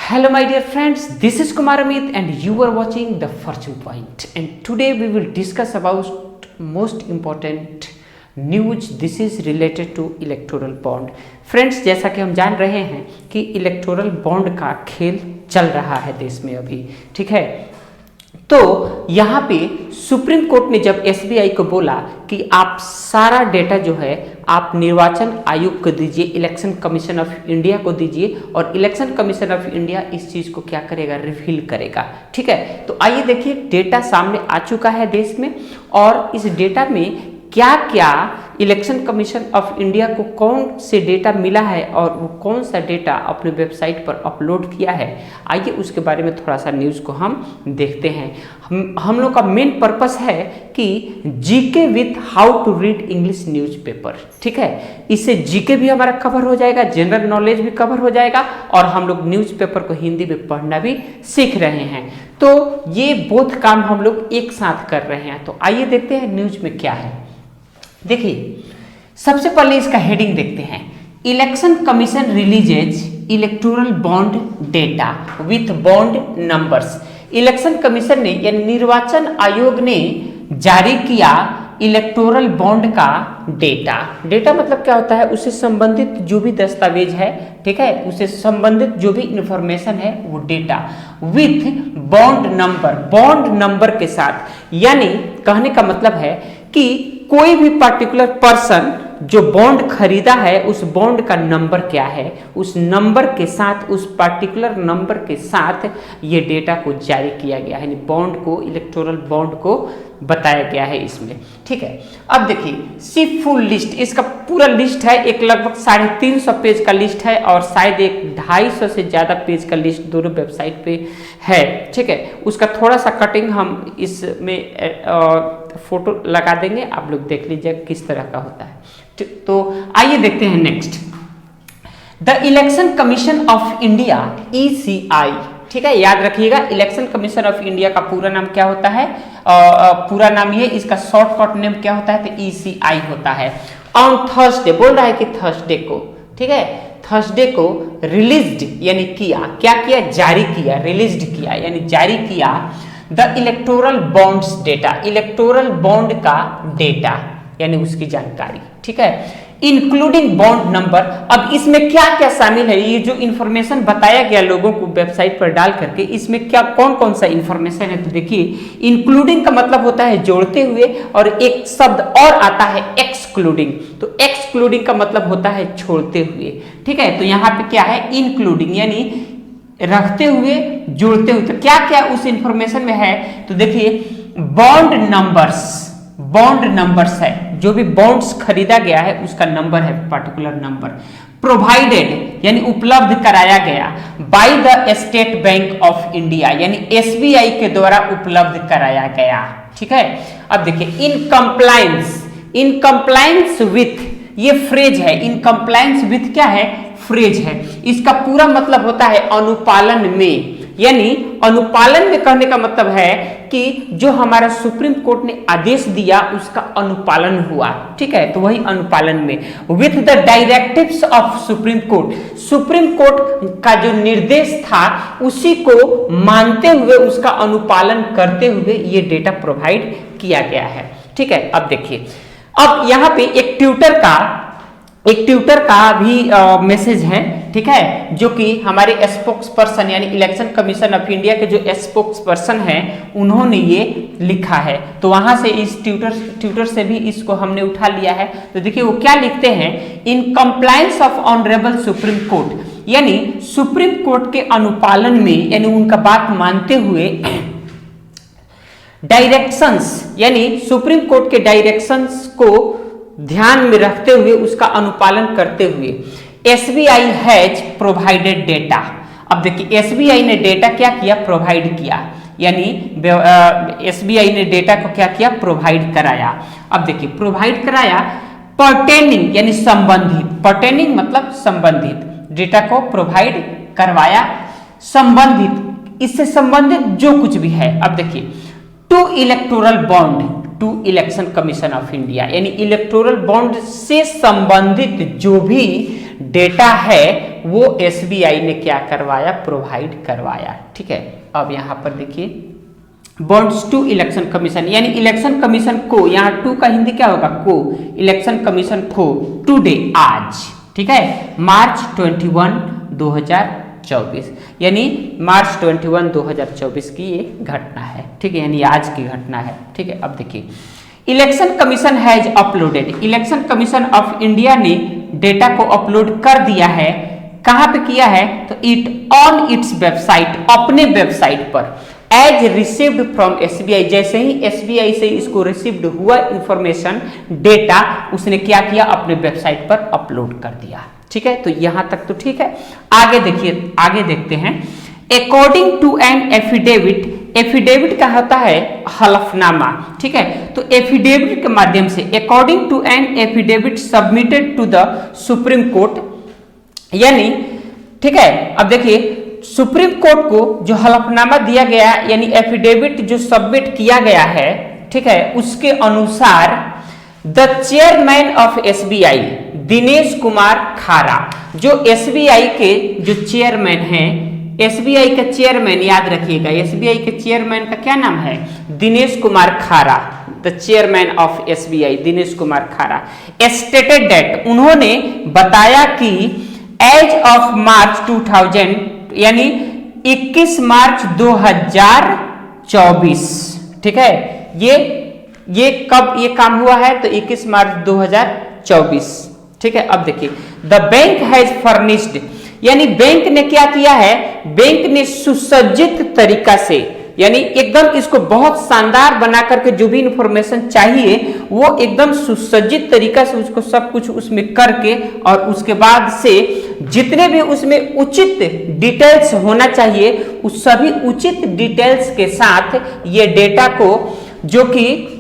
Hello my dear friends, this is Kumar Amit and you are watching the Fortune Point, and today we will discuss about most important news. This is related to electoral bond. Friends, जैसा कि हम जान रहे हैं कि electoral bond का खेल चल रहा है देश में अभी, ठीक है। तो यहाँ पे सुप्रीम कोर्ट ने जब एसबीआई को बोला कि आप सारा डेटा जो है आप निर्वाचन आयोग को दीजिए, इलेक्शन कमीशन ऑफ इंडिया को दीजिए, और इलेक्शन कमीशन ऑफ इंडिया इस चीज को क्या करेगा, रिवील करेगा, ठीक है। तो आइए देखिए, डेटा सामने आ चुका है देश में, और इस डेटा में क्या क्या इलेक्शन कमीशन ऑफ इंडिया को कौन से डेटा मिला है और वो कौन सा डेटा अपने वेबसाइट पर अपलोड किया है। आइए उसके बारे में थोड़ा सा न्यूज़ को हम देखते हैं। हम लोग का मेन पर्पस है कि GK with how to read English newspaper, ठीक है। इससे जीके भी हमारा कवर हो जाएगा, जनरल नॉलेज भी कवर हो जाएगा, और हम लोग न्यूज़पेपर को हिंदी में पढ़ना भी सीख रहे हैं। तो ये बोथ काम हम लोग एक साथ कर रहे हैं। तो आइए देखते हैं न्यूज़ में क्या है। देखिए, सबसे पहले इसका हेडिंग देखते हैं। Election commission releases electoral bond data with bond numbers. Election commission ने या निर्वाचन आयोग ने जारी किया इलेक्टोरल बॉन्ड का डेटा। डेटा मतलब क्या होता है, उससे संबंधित जो भी दस्तावेज है, ठीक है, उससे संबंधित जो भी इंफॉर्मेशन है वो data with bond number, bond number के साथ। यानी कहने का मतलब है कि कोई भी पर्टिकुलर पर्सन जो बॉन्ड खरीदा है उस बॉन्ड का नंबर क्या है, उस नंबर के साथ, उस पर्टिकुलर नंबर के साथ ये डेटा को जारी किया गया है, बॉन्ड को, इलेक्टोरल बॉन्ड को बताया गया है इसमें, ठीक है। अब देखिए, सी फुल लिस्ट, इसका पूरा लिस्ट है, एक लगभग 350 पेज का लिस्ट है, और शायद एक 250 से ज़्यादा पेज का लिस्ट दोनों वेबसाइट पे है, ठीक है। उसका थोड़ा सा कटिंग हम इसमें फोटो लगा देंगे, आप लोग देख लीजिए किस तरह का होता है। तो आइए देखते हैं next. The election commission of India ECI, ठीक है, याद रखिएगा, इलेक्शन कमीशन ऑफ इंडिया का पूरा नाम क्या होता है, पूरा नाम ये, इसका शॉर्टकट नेम क्या होता है, तो ECI होता है। ऑन थर्सडे, बोल रहा है कि थर्सडे को, ठीक है, थर्सडे को रिलीज्ड यानी किया, क्या किया, जारी किया, रिलीज्ड किया यानी जारी किया the electoral bonds data, electoral bond का डेटा यानी उसकी जानकारी, ठीक है, इंक्लूडिंग बॉन्ड नंबर। अब इसमें क्या क्या शामिल है, ये जो इंफॉर्मेशन बताया गया लोगों को वेबसाइट पर डाल करके, इसमें क्या कौन कौन सा इंफॉर्मेशन है, तो देखिए, इंक्लूडिंग का मतलब होता है जोड़ते हुए, और एक शब्द और आता है एक्सक्लूडिंग, तो एक्सक्लूडिंग का मतलब होता है छोड़ते हुए, ठीक है। तो यहाँ पे क्या है, इंक्लूडिंग यानी रखते हुए, जोड़ते हुए। तो क्या क्या उस इंफॉर्मेशन में है, तो देखिए, बॉन्ड नंबर्स, बॉन्ड नंबर्स है, जो भी बॉन्ड्स खरीदा गया है उसका नंबर है, पर्टिकुलर नंबर। प्रोवाइडेड यानी उपलब्ध कराया गया, by the state bank of India यानी SBI के द्वारा उपलब्ध कराया गया, ठीक है। अब देखिए, in compliance, in compliance with, ये फ्रेज है, इन कंप्लायंस विथ क्या है, फ्रेज है। इसका पूरा मतलब होता है अनुपालन में, यानी अनुपालन में कहने का मतलब है कि जो हमारा सुप्रीम कोर्ट ने आदेश दिया उसका अनुपालन हुआ, ठीक है, तो वही अनुपालन में। With the directives of supreme court, supreme court का जो निर्देश था उसी को मानते हुए, उसका अनुपालन करते हुए ये डेटा प्रोवाइड किया गया है, ठीक है। अब देखिए, अब यहाँ पे एक ट्विटर का भी मैसेज है, ठीक है, जो कि हमारे स्पोक्स पर्सन यानी इलेक्शन कमीशन ऑफ इंडिया के जो स्पोक्स पर्सन हैं उन्होंने ये लिखा है। तो वहां से इस ट्विटर से भी इसको हमने उठा लिया है। तो देखिए वो क्या लिखते हैं, in compliance of honourable supreme court, यानी सुप्रीम कोर्ट के अनुपालन में, यानी उनका बात मानते हुए, डायरेक्शंस यानी सुप्रीम कोर्ट के डायरेक्शंस को ध्यान में रखते हुए, उसका अनुपालन करते हुए, SBI हैज प्रोवाइडेड डेटा। अब देखिए, SBI ने डेटा क्या किया, प्रोवाइड किया, यानी SBI ने डेटा को क्या किया, प्रोवाइड कराया। अब देखिए, प्रोवाइड कराया, पर्टेनिंग यानी संबंधित, पर्टेनिंग मतलब संबंधित, डेटा को प्रोवाइड करवाया, संबंधित, इससे संबंधित जो कुछ भी है। अब देखिए, to electoral bond to election commission of India, यानी इलेक्टोरल बॉन्ड से संबंधित जो भी डेटा है वो एसबीआई ने क्या करवाया, प्रोवाइड करवाया। ठीक है, अब यहां पर देखिए बॉन्ड्स टू इलेक्शन कमीशन, यानी इलेक्शन कमीशन को, यहाँ टू का हिंदी क्या होगा, को, इलेक्शन कमीशन को टुडे, आज। ठीक है, मार्च 21, 2024, यानी मार्च 21, 2024 की ये घटना है। ठीक है, यानी आज की घटना है। ठीक है, अब देखिए election commission has uploaded, election commission of India ने डेटा को अपलोड कर दिया है। कहां पे किया है, तो इट ऑन इट्स वेबसाइट, अपने वेबसाइट पर, एज रिसीव्ड फ्रॉम एसबीआई, जैसे ही एसबीआई से इसको रिसीव्ड हुआ इंफॉर्मेशन, डेटा, उसने क्या किया, अपने वेबसाइट पर अपलोड कर दिया। ठीक है, तो यहां तक तो ठीक है। आगे देखिए, आगे देखते हैं। According to an affidavit, affidavit का होता है हलफनामा। ठीक है, तो एफिडेविट के माध्यम से, according to an affidavit submitted to the supreme court, यानी ठीक है, अब देखिए सुप्रीम कोर्ट को जो हलफनामा दिया गया, यानी एफिडेविट जो सबमिट किया गया है, ठीक है, उसके अनुसार the chairman of SBI Dinesh Kumar खारा, जो एसबीआई के जो चेयरमैन हैं, एसबीआई के चेयरमैन याद रखिएगा, एसबीआई के चेयरमैन का क्या नाम है, दिनेश कुमार खारा, the chairman of SBI Dinesh Kumar खारा, स्टेटेड दैट, उन्होंने बताया कि एज ऑफ मार्च 2000, यानी 21 मार्च 2024, ठीक है, ये कब ये काम हुआ है, तो 21 मार्च 2024। ठीक है, अब देखिए द बैंक हैज फर्निश्ड, यानी बैंक ने क्या किया है, बैंक ने सुसज्जित तरीका से, यानी एकदम इसको बहुत शानदार बना करके जो भी इंफॉर्मेशन चाहिए वो एकदम सुसज्जित तरीका से उसको सब कुछ उसमें करके, और उसके बाद से जितने भी उसमें उचित डिटेल्स होना चाहिए उस सभी उचित डिटेल्स के साथ ये डेटा को, जो कि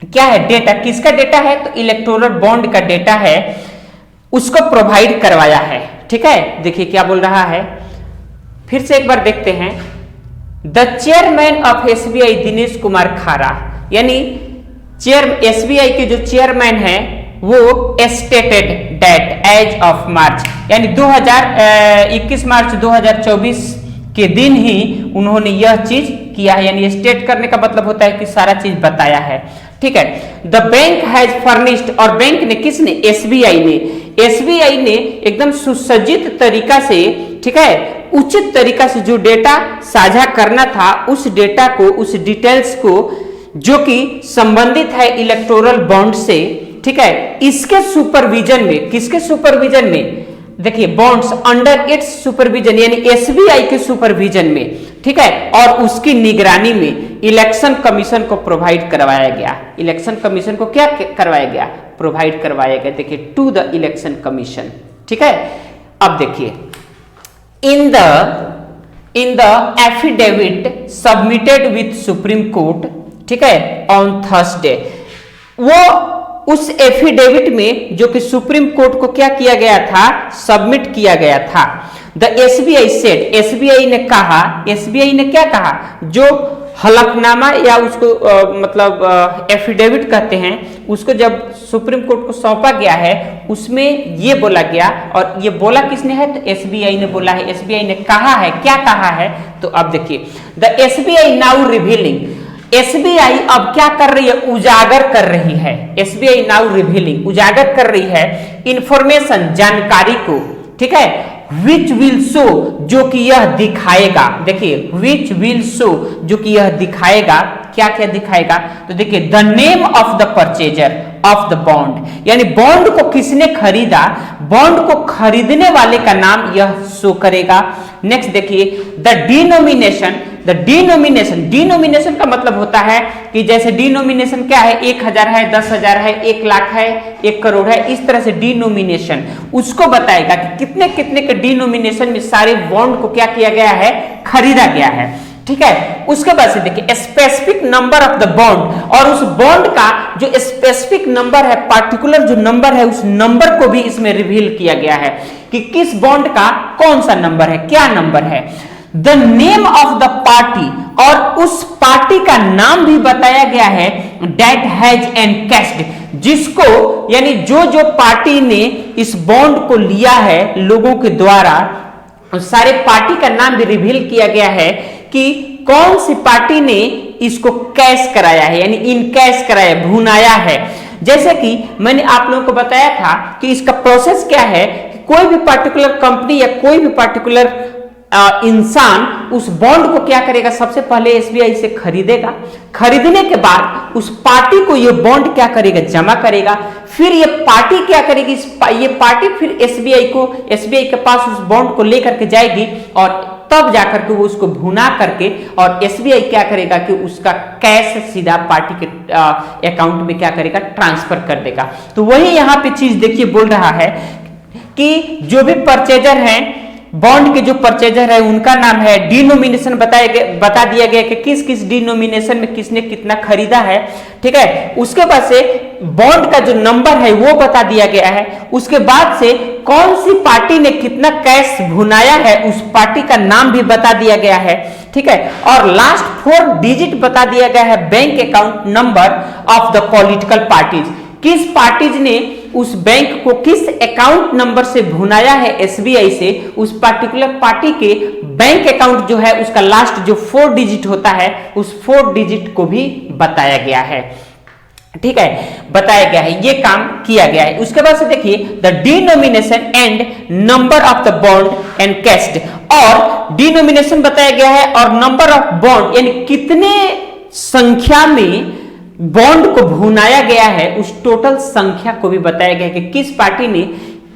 क्या है, डेटा किसका डेटा है, तो इलेक्टोरल बॉन्ड का डेटा है, उसको प्रोवाइड करवाया है। ठीक है, देखिए क्या बोल रहा है, फिर से एक बार देखते हैं। The chairman of SBI Dinesh Kumar Khara, यानी एसबीआई के जो चेयरमैन है वो stated that as of March, यानी 21 मार्च 2024 के दिन ही उन्होंने यह चीज किया है, यानी स्टेट करने का मतलब होता है कि सारा चीज बताया है। ठीक है, द बैंक हैज फर्निश्ड, और बैंक ने, किसने, एसबीआई ने एकदम सुसज्जित तरीका से, ठीक है, उचित तरीका से जो डेटा साझा करना था उस डेटा को, उस डिटेल्स को, जो कि संबंधित है इलेक्टोरल बॉन्ड से, ठीक है, इसके सुपरविजन में, किसके सुपरविजन में, देखिए बॉन्ड्स अंडर इट्स सुपरविजन, यानी एसबीआई के सुपरविजन में, ठीक है, और उसकी निगरानी में इलेक्शन कमीशन को प्रोवाइड करवाया गया। इलेक्शन कमीशन को क्या करवाया गया, प्रोवाइड करवाया गया, देखिए टू द इलेक्शन कमीशन। ठीक है, अब देखिए in the affidavit submitted with supreme court, ठीक है, ऑन थर्सडे, वो उस एफिडेविट में जो कि सुप्रीम कोर्ट को क्या किया गया था, सबमिट किया गया था। द एसबीआई सेड, एसबीआई ने कहा, एसबीआई ने क्या कहा, जो हलफनामा या उसको मतलब एफिडेविट कहते हैं, उसको जब सुप्रीम कोर्ट को सौंपा गया है उसमें ये बोला गया, और ये बोला किसने है, तो एसबीआई ने बोला है, एसबीआई ने कहा है, क्या कहा है, तो अब देखिए the SBI now revealing, SBI अब क्या कर रही है, उजागर कर रही है, एसबीआई नाउ रिवीलिंग, उजागर कर रही है इंफॉर्मेशन, जानकारी को, ठीक है, विच विल शो, जो कि यह दिखाएगा, देखिए विच विल शो, जो कि यह दिखाएगा, क्या क्या दिखाएगा, तो देखिए the name of the purchaser of the bond, यानी बॉन्ड को किसने खरीदा, बॉन्ड को खरीदने वाले का नाम यह शो करेगा। नेक्स्ट देखिए the denomination, the denomination, denomination का मतलब होता है कि जैसे डिनोमिनेशन क्या है, 1000 है, 10,000 है, 1 लाख है, 1 करोड़ है, इस तरह से डिनोमिनेशन उसको बताएगा कि कितने कितने के डिनोमिनेशन में सारे बॉन्ड को क्या किया गया है, खरीदा गया है। ठीक है, उसके बाद से देखिए specific number of the bond, और उस बॉन्ड का जो स्पेसिफिक नंबर है, पार्टिकुलर जो नंबर है, उस नंबर को भी इसमें रिवील किया गया है कि किस बॉन्ड का कौन सा नंबर है, क्या नंबर है। The name of the party, और उस पार्टी का नाम भी बताया गया है दैट हैज एनकैश्ड, जिसको यानी जो जो पार्टी ने इस बॉन्ड को लिया है लोगों के द्वारा, सारे पार्टी का नाम भी रिवील किया गया है कि कौन सी पार्टी ने इसको कैश कराया है, यानी इनकैश कराया, भुनाया है। जैसे कि मैंने आप लोगों को बताया था कि इसका प्रोसेस क्या है, कोई भी पार्टिकुलर कंपनी या कोई भी पार्टिकुलर इंसान उस बॉन्ड को क्या करेगा, सबसे पहले एसबीआई से खरीदेगा, खरीदने के बाद उस पार्टी को ये बॉन्ड क्या करेगा, जमा करेगा, फिर ये पार्टी क्या करेगी, ये पार्टी फिर एसबीआई के पास उस बॉन्ड को लेकर के जाएगी और तब जाकर के वो उसको भुना करके और एसबीआई क्या करेगा कि उसका कैश सीधा पार्टी के अकाउंट में क्या करेगा, ट्रांसफर कर देगा। तो वही यहाँ पे चीज देखिए बोल रहा है कि जो भी परचेजर हैं, बॉन्ड के जो परचेजर है उनका नाम है, डिनोमिनेशन बता दिया गया कि किस किस डिनोमिनेशन में किसने कितना खरीदा है, ठीक है। उसके बाद से बॉन्ड का जो नंबर है वो बता दिया गया है, उसके बाद से कौन सी पार्टी ने कितना कैश भुनाया है उस पार्टी का नाम भी बता दिया गया है, ठीक है। और लास्ट 4 डिजिट बता दिया गया है bank account number of the political parties, किस पार्टीज ने उस बैंक को किस अकाउंट नंबर से भुनाया है एसबीआई से, उस पार्टिकुलर पार्टी के बैंक अकाउंट जो है उसका लास्ट जो 4 डिजिट होता है उस 4 डिजिट को भी बताया गया है, ठीक है, बताया गया है, ये काम किया गया है। उसके बाद से देखिए the denomination and number of the bond encashed, और डिनोमिनेशन बताया गया है और नंबर ऑफ बॉन्ड यानी कितने संख्या में बॉन्ड को भुनाया गया है उस टोटल संख्या को भी बताया गया है कि किस पार्टी ने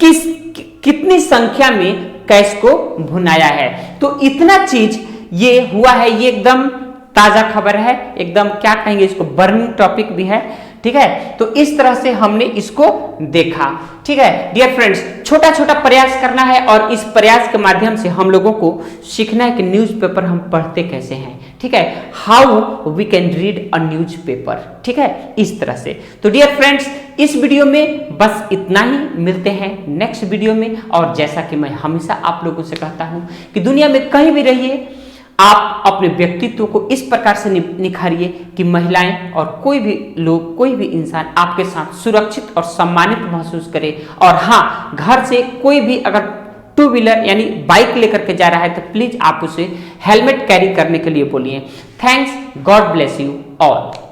कितनी संख्या में कैश को भुनाया है। तो इतना चीज ये हुआ है, ये एकदम ताजा खबर है, एकदम क्या कहेंगे इसको, बर्निंग टॉपिक भी है, ठीक है। तो इस तरह से हमने इसको देखा, ठीक है। डियर फ्रेंड्स, छोटा छोटा प्रयास करना है और इस प्रयास के माध्यम से हम लोगों को सीखना है कि न्यूज़पेपर हम पढ़ते कैसे हैं, ठीक है, how we can read a newspaper, ठीक है, इस तरह से। तो डियर फ्रेंड्स, इस वीडियो में बस इतना ही, मिलते हैं नेक्स्ट वीडियो में। और जैसा कि मैं हमेशा आप लोगों से कहता हूं कि दुनिया में कहीं भी रहिए, आप अपने व्यक्तित्व को इस प्रकार से निखारिए कि महिलाएं और कोई भी लोग, कोई भी इंसान आपके साथ सुरक्षित और सम्मानित महसूस करे। और हाँ, घर से कोई भी अगर 2 व्हीलर यानी बाइक लेकर के जा रहा है तो प्लीज आप उसे हेलमेट कैरी करने के लिए बोलिए। Thanks, God bless you all.